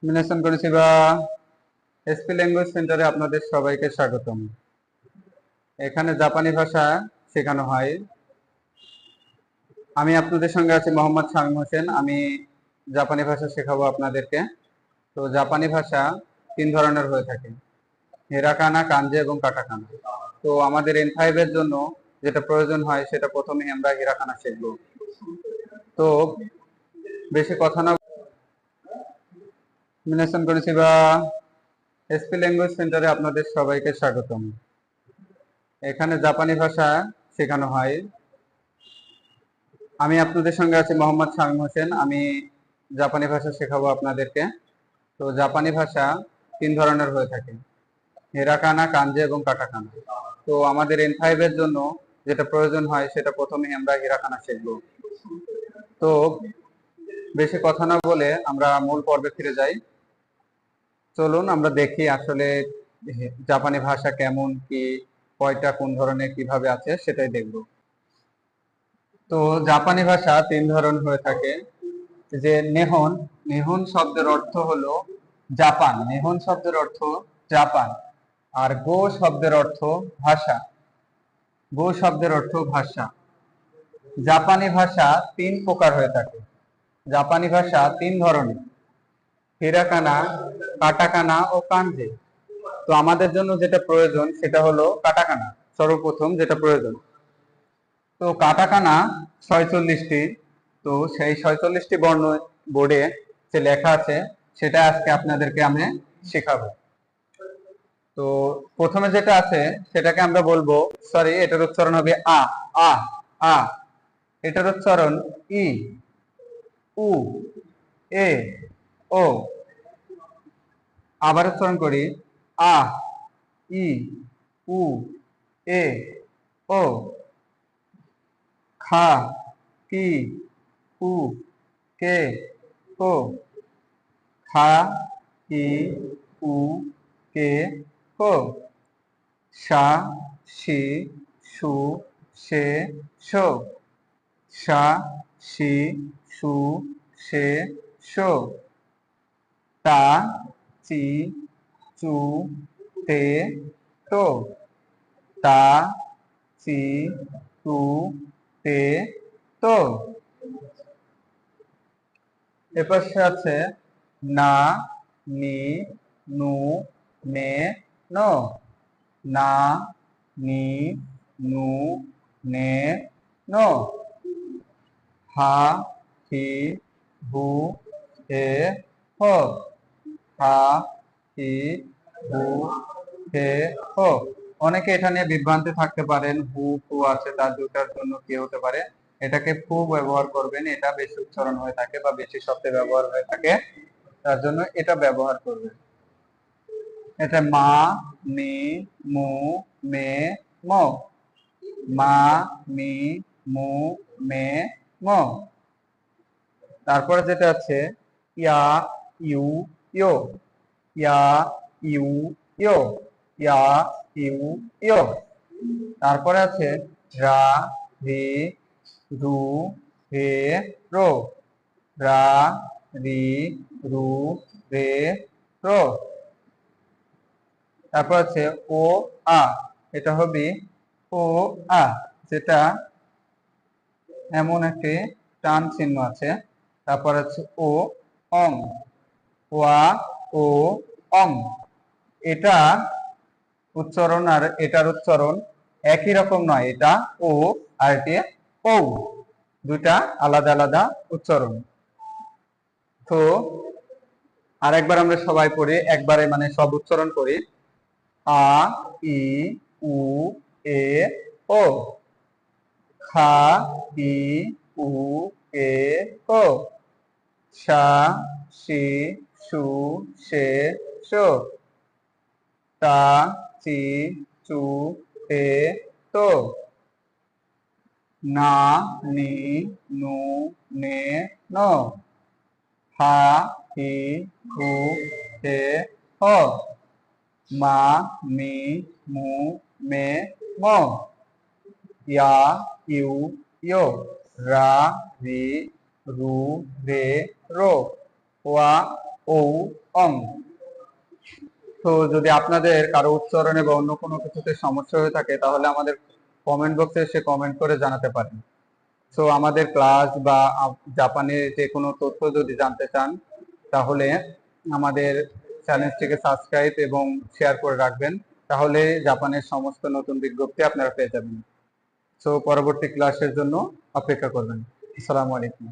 মিনেশন করেছি বা SP language সেন্টারে আপনাদের সবাইকে স্বাগতম। এখানে জাপানি ভাষা শেখানো হয়। আমি আপনাদের সঙ্গে আছি মোহাম্মদ শামীম হোসেন। আমি জাপানি ভাষা শেখাবো আপনাদেরকে। তো জাপানি ভাষা 3 ধরনের হয়ে থাকে: হেরাকানা, কানজি এবং কাটাকানা। তো আমাদের N5 এর জন্য যেটা প্রয়োজন হয় সেটা প্রথমে আমরা হেরাকানা শিখবো। তো বেশি কথা না, মিনেশন করেছি বা এসপি ল্যাঙ্গুয়েজ সেন্টারে আপনাদের সবাইকে স্বাগতম। এখানে জাপানি ভাষা শেখানো হয়। আমি আপনাদের সঙ্গে আছি মোহাম্মদ শামীম হোসেন। আমি জাপানি ভাষা শেখাবো আপনাদেরকে। তো জাপানি ভাষা 3 ধরনের হয়ে থাকে: হেরাকানা, কানজি এবং কাটাকানা। তো আমাদের N5 এর জন্য যেটা প্রয়োজন হয় সেটা প্রথমে আমরা হেরাকানা শিখবো। তো বেশি কথা না বলে আমরা মূল পর্বে ফিরে যাই। চলুন আমরা দেখি আসলে জাপানি ভাষা কেমন, কি কয়টা, কোন ধরনের, কিভাবে আছে সেটাই দেখব। তো জাপানি ভাষা 3 ধরন হয়ে থাকে। যে নেহন, নেহন শব্দের অর্থ হলো জাপান, নেহন শব্দের অর্থ জাপান। আর গো শব্দের অর্থ ভাষা, গো শব্দের অর্থ ভাষা। জাপানি ভাষা 3 প্রকার হয়ে থাকে। জাপানি ভাষা 3 ধরনের: হিরাকানা, কাটাকানা ও কানজি। তো আমাদের জন্য যেটা প্রয়োজন সেটা হলো কাটাকানা। সর্বপ্রথম যেটা প্রয়োজন, তো কাটাকানা 46টি। তো সেই 46টি বর্ণ বোর্ডে যে লেখা আছে সেটা আজকে আপনাদেরকে আমি শেখাবো। তো প্রথমে যেটা আছে সেটাকে আমরা বলবো, সরি, এটার উচ্চারণ হবে আ। আ আ। এটার উচ্চারণ ই, উ, এ, ও। আবার উচ্চারণ করি: আ, ই, উ, এ, ও। খা, কি, কু, কে, কো। খা, কি, কু, কে, কো। সা, সি, সু, সে, সো। সা, সি, সু, সে, সো। তা, চি, চু, তে, তো। তা, চি, তু, তে, তো। এপাশে আছে না, নি, নু, নে, নো। না, নি, নু, নে, নো। হা, হি, হু, হে, হো। হা, হি, হু, হে, হো। অনেকে এটা নিয়ে বিভ্রান্তি থাকতে পারেন, হু, ফু আছে, তার দুটার জন্য কি হতে পারে, এটাকে ফু ব্যবহার করবেন। এটা বেশি উচ্চারণ হয়ে থাকে বা বেশি শব্দে ব্যবহার হয়ে থাকে, তার জন্য এটা ব্যবহার করবেন। এটা মা, মি, মু, মে, মো। মা, মি, মু, মে, মো। তারপরে যেটা আছে ইয়া, ইউ, ইয়ো। ইয়া, ইউ, ইয়ো। ইয়া, ইউ, ইয়ো। তারপরে আছে রা, রি, রু, রে, রো। রা, রি, রু, রে, রো। তারপর আছে ও, আ। এটা হবে ও, আ, যেটা এমন একটি টান চিহ্ন আছে। তারপর আছে ও, অং। ওয়া, ও, অং। এটা উচ্চারণ আর এটার উচ্চারণ একই রকম নয়। এটা ও আর এটি ও, দুইটা আলাদা আলাদা উচ্চারণ। তো আরেকবার আমরা সবাই পড়ি, একবারে মানে সব উচ্চারণ করি: আ, ই, উ, এ, ও। খা, ই, উ, এ, ও। সা, সি, সু, সে, সো। তা, চি, চু, তে, তো। না, নি, নু, নে, নো। হা, হি, হু, হে, হো। মা, মি, মু, মে, মো। ইয়া, ইউ, ইয়ো। রা, রি, রু, রে, রো। ওয়া, ও অং। তো যদি আপনাদের কারো উচ্চারণে বা অন্য কোনো কিছুতে সমস্যা হয়ে থাকে তাহলে আমাদের কমেন্ট বক্সে এসে কমেন্ট করে জানাতে পারেন। তো আমাদের ক্লাস বা জাপানের যে কোনো তথ্য যদি জানতে চান তাহলে আমাদের চ্যানেলটিকে সাবস্ক্রাইব এবং শেয়ার করে রাখবেন, তাহলে জাপানের সমস্ত নতুন বিজ্ঞপ্তি আপনারা পেয়ে যাবেন। তো পরবর্তী ক্লাসের জন্য অপেক্ষা করবেন। আসসালামু আলাইকুম।